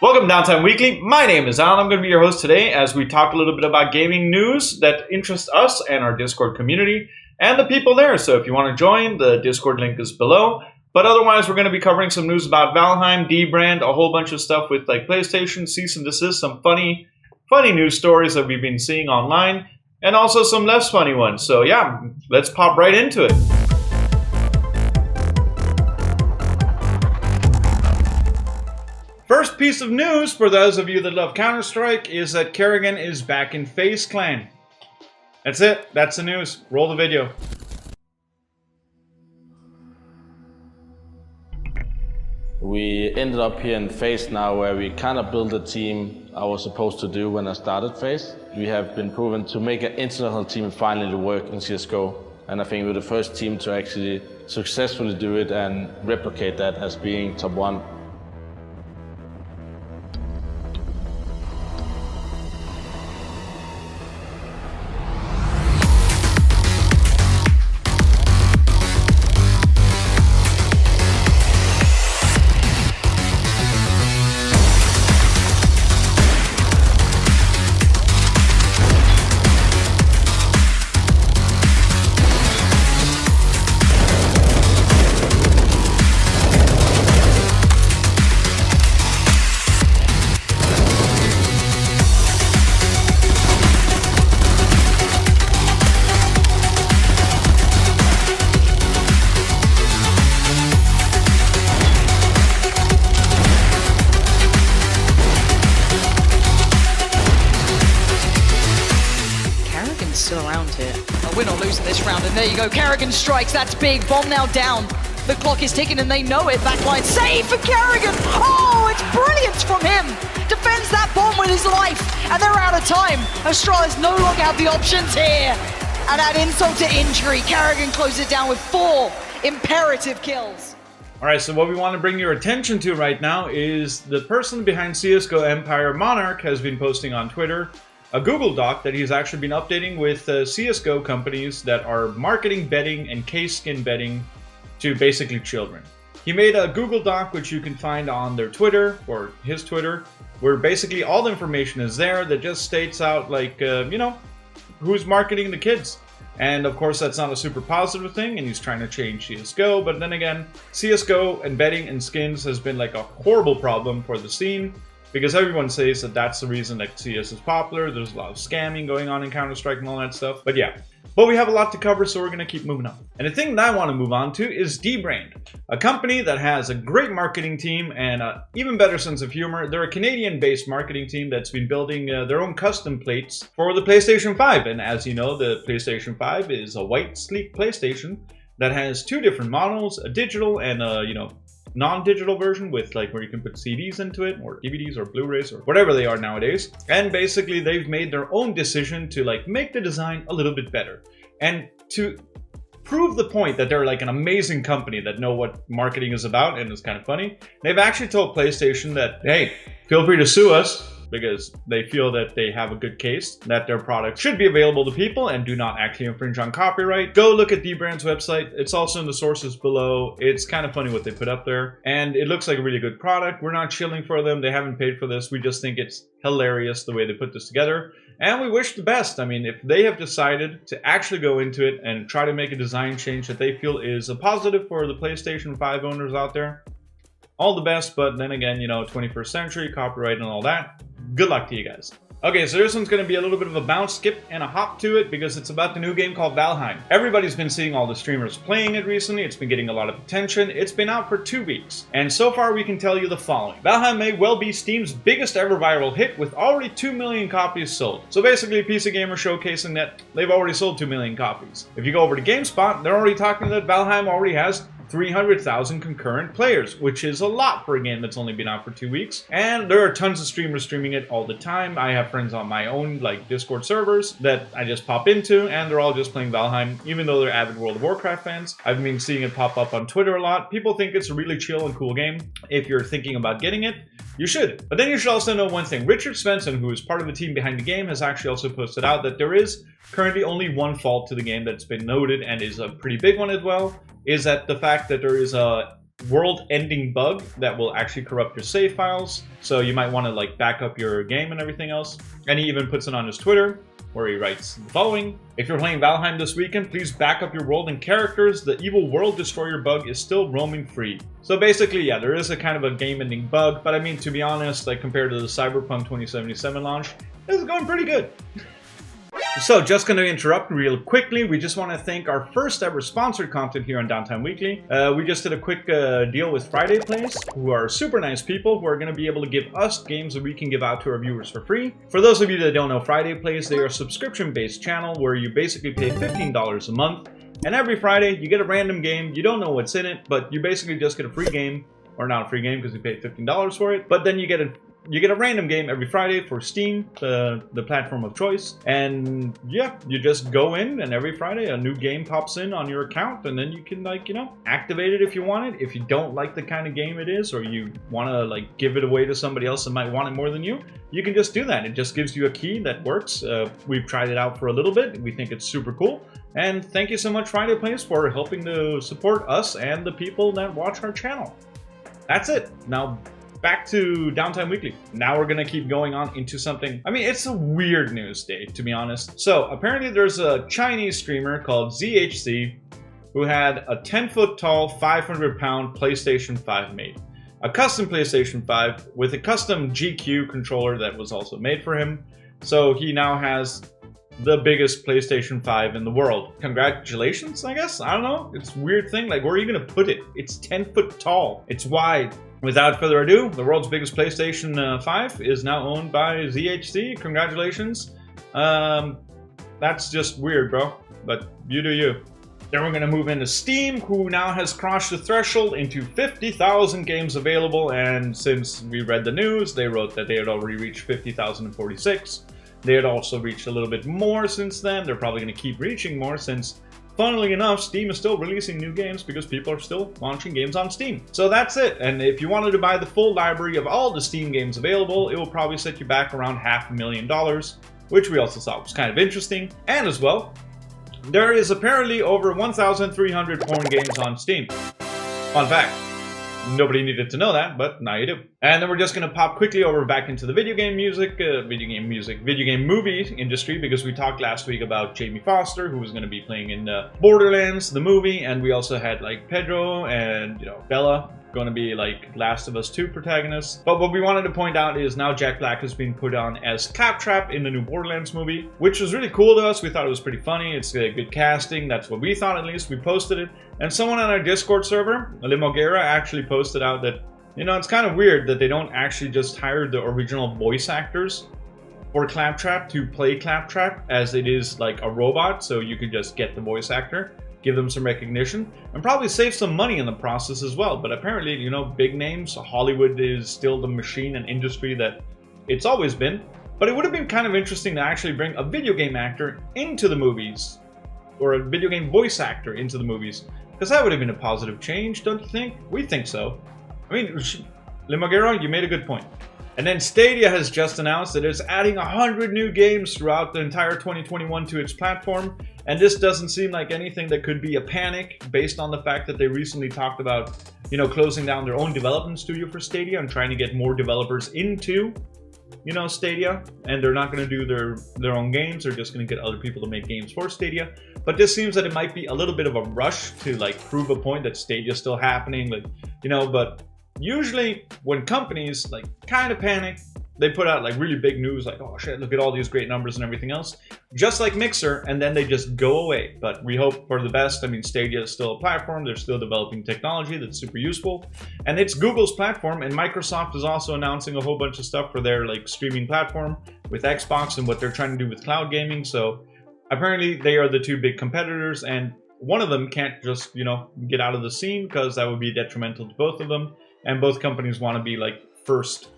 Welcome to Downtime Weekly. My name is Allan. I'm going to be your host today as we talk a little bit about gaming news that interests us and our Discord community and the people there. So if you want to join, the Discord link is below. But otherwise, we're going to be covering some news about Valheim, Dbrand, a whole bunch of stuff with like PlayStation, cease and desist, some funny news stories that we've been seeing online, and also some less funny ones. So yeah, let's pop right into it. First piece of news for those of you that love Counter-Strike is that Karrigan is back in FaZe Clan. That's it. That's the news. Roll the video. We ended up here in FaZe now where we kind of built a team I was supposed to do when I started FaZe. We have been proven to make an international team finally work in CSGO. And I think we're the first team to actually successfully do it and replicate that as being top 1. Still around here. Oh, we're not losing this round, and there you go. Karrigan strikes. That's big. Bomb now down. The clock is ticking, and they know it. Backline save for Karrigan. Oh, it's brilliant from him. Defends that bomb with his life, and they're out of time. Astralis no longer have the options here. And add insult to injury. Karrigan closes it down with 4 imperative kills. All right, so what we want to bring your attention to right now is the person behind CSGO Empire, Monarch, has been posting on Twitter a Google Doc that he's actually been updating with CSGO companies that are marketing betting and case skin betting to basically children. He made a Google Doc which you can find on their Twitter, or his Twitter, where basically all the information is there that just states out like, who's marketing the kids. And of course that's not a super positive thing, and he's trying to change CSGO, but then again, CSGO and betting and skins has been like a horrible problem for the scene, because everyone says that that's the reason that CS is popular. There's a lot of scamming going on in Counter-Strike and all that stuff. But yeah, but we have a lot to cover, so we're going to keep moving on. And the thing that I want to move on to is Dbrand, a company that has a great marketing team and an even better sense of humor. They're a Canadian-based marketing team that's been building their own custom plates for the PlayStation 5. And as you know, the PlayStation 5 is a white, sleek PlayStation that has 2 different models, a digital and a, non-digital version with like where you can put CDs into it, or DVDs or Blu-rays or whatever they are nowadays. And basically they've made their own decision to like make the design a little bit better. And to prove the point that they're like an amazing company that know what marketing is about, and it's kind of funny, they've actually told PlayStation that, hey, feel free to sue us, because they feel that they have a good case that their products should be available to people and do not actually infringe on copyright. Go look at Dbrand's website. It's also in the sources below. It's kind of funny what they put up there, and it looks like a really good product. We're not shilling for them. They haven't paid for this. We just think it's hilarious the way they put this together, and we wish the best. I mean, if they have decided to actually go into it and try to make a design change that they feel is a positive for the PlayStation 5 owners out there, all the best. But then again, 21st century, copyright and all that. Good luck to you guys. Okay, so this one's going to be a little bit of a bounce, skip, and a hop to it because it's about the new game called Valheim. Everybody's been seeing all the streamers playing it recently. It's been getting a lot of attention. It's been out for 2 weeks. And so far, we can tell you the following. Valheim may well be Steam's biggest ever viral hit with already 2 million copies sold. So basically, a PC Gamer showcasing that they've already sold 2 million copies. If you go over to GameSpot, they're already talking that Valheim already has 300,000 concurrent players, which is a lot for a game that's only been out for 2 weeks. And there are tons of streamers streaming it all the time. I have friends on my own like Discord servers that I just pop into, and they're all just playing Valheim, even though they're avid World of Warcraft fans. I've been seeing it pop up on Twitter a lot. People think it's a really chill and cool game. If you're thinking about getting it, you should. But then you should also know one thing. Richard Svensson, who is part of the team behind the game, has actually also posted out that there is currently only one fault to the game that's been noted, and is a pretty big one as well, is that the fact that there is a world-ending bug that will actually corrupt your save files. So you might want to like back up your game and everything else. And he even puts it on his Twitter, where he writes the following: "If you're playing Valheim this weekend, please back up your world and characters. The evil world destroyer bug is still roaming free." So basically, yeah, there is a kind of a game-ending bug, but I mean, to be honest, like compared to the Cyberpunk 2077 launch, it's going pretty good. So, just going to interrupt real quickly. We just want to thank our first ever sponsored content here on Downtime Weekly. We just did a quick deal with Friday Plays, who are super nice people who are going to be able to give us games that we can give out to our viewers for free. For those of you that don't know Friday Plays, they are a subscription-based channel where you basically pay $15 a month. And every Friday, you get a random game. You don't know what's in it, but you basically just get a free game. Or not a free game because you paid $15 for it. But then you get a random game every Friday for Steam, the platform of choice. And yeah, you just go in and every Friday a new game pops in on your account, and then you can, like, you know, activate it if you want it. If you don't like the kind of game it is, or you want to like give it away to somebody else that might want it more than you can just do that. It just gives you a key that works. We've tried it out for a little bit. We think it's super cool. And thank you so much, Friday Plays, for helping to support us and the people that watch our channel. That's it. Now, back to Downtime Weekly. Now we're gonna keep going on into something. I mean, it's a weird news day, to be honest. So apparently there's a Chinese streamer called ZHC who had a 10-foot tall, 500-pound PlayStation 5 made. A custom PlayStation 5 with a custom GQ controller that was also made for him. So he now has the biggest PlayStation 5 in the world. Congratulations, I guess? I don't know. It's a weird thing. Like, where are you gonna put it? It's 10 foot tall. It's wide. Without further ado, the world's biggest PlayStation 5 is now owned by ZHC. Congratulations. That's just weird, bro. But you do you. Then we're going to move into Steam, who now has crossed the threshold into 50,000 games available. And since we read the news, they wrote that they had already reached 50,046. They had also reached a little bit more since then. They're probably going to keep reaching more since, funnily enough, Steam is still releasing new games because people are still launching games on Steam. So that's it. And if you wanted to buy the full library of all the Steam games available, it will probably set you back around $500,000, which we also thought was kind of interesting. And as well, there is apparently over 1,300 porn games on Steam. Fun fact. Nobody needed to know that, but now you do. And then we're just going to pop quickly over back into the video game movie industry, because we talked last week about Jamie Foster, who was going to be playing in Borderlands, the movie, and we also had like Pedro and, you know, Bella going to be like Last of Us 2 protagonists. But what we wanted to point out is now Jack Black has been put on as Claptrap in the new Borderlands movie, which was really cool to us. We thought it was pretty funny. It's good casting. That's what we thought, at least. We posted it. And someone on our Discord server, Limogera, actually posted out that, you know, it's kind of weird that they don't actually just hire the original voice actors for Claptrap to play Claptrap, as it is like a robot, so you could just get the voice actor, give them some recognition, and probably save some money in the process as well. But apparently, you know, big names, Hollywood is still the machine and industry that it's always been. But it would have been kind of interesting to actually bring a video game actor into the movies, or a video game voice actor into the movies, because that would have been a positive change, don't you think? We think so. I mean, Limogero, you made a good point. And then Stadia has just announced that it's adding 100 new games throughout the entire 2021 to its platform. And this doesn't seem like anything that could be a panic, based on the fact that they recently talked about, you know, closing down their own development studio for Stadia and trying to get more developers into, you know, Stadia. And they're not going to do their own games. They're just going to get other people to make games for Stadia. But this seems that it might be a little bit of a rush to like prove a point that Stadia's still happening, like, you know. But usually when companies like kind of panic, they put out like really big news, like, oh shit, look at all these great numbers and everything else, just like Mixer, and then they just go away. But we hope for the best. I mean, Stadia is still a platform. They're still developing technology that's super useful. And it's Google's platform, and Microsoft is also announcing a whole bunch of stuff for their like streaming platform with Xbox and what they're trying to do with cloud gaming. So apparently they are the two big competitors, and one of them can't just, you know, get out of the scene, because that would be detrimental to both of them. And both companies want to be like first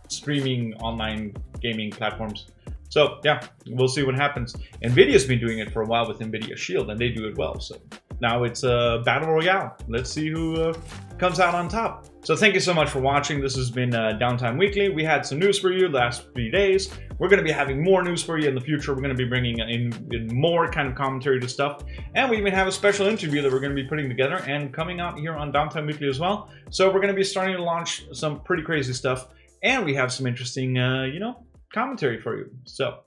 streaming online gaming platforms. So yeah, we'll see what happens. Nvidia's been doing it for a while with Nvidia Shield, and they do it well. So now it's a battle royale. Let's see who comes out on top. So thank you so much for watching. This has been Downtime Weekly. We had some news for you last few days. We're going to be having more news for you in the future. We're going to be bringing in more kind of commentary to stuff. And we even have a special interview that we're going to be putting together and coming out here on Downtime Weekly as well. So we're going to be starting to launch some pretty crazy stuff. And we have some interesting, you know, commentary for you. So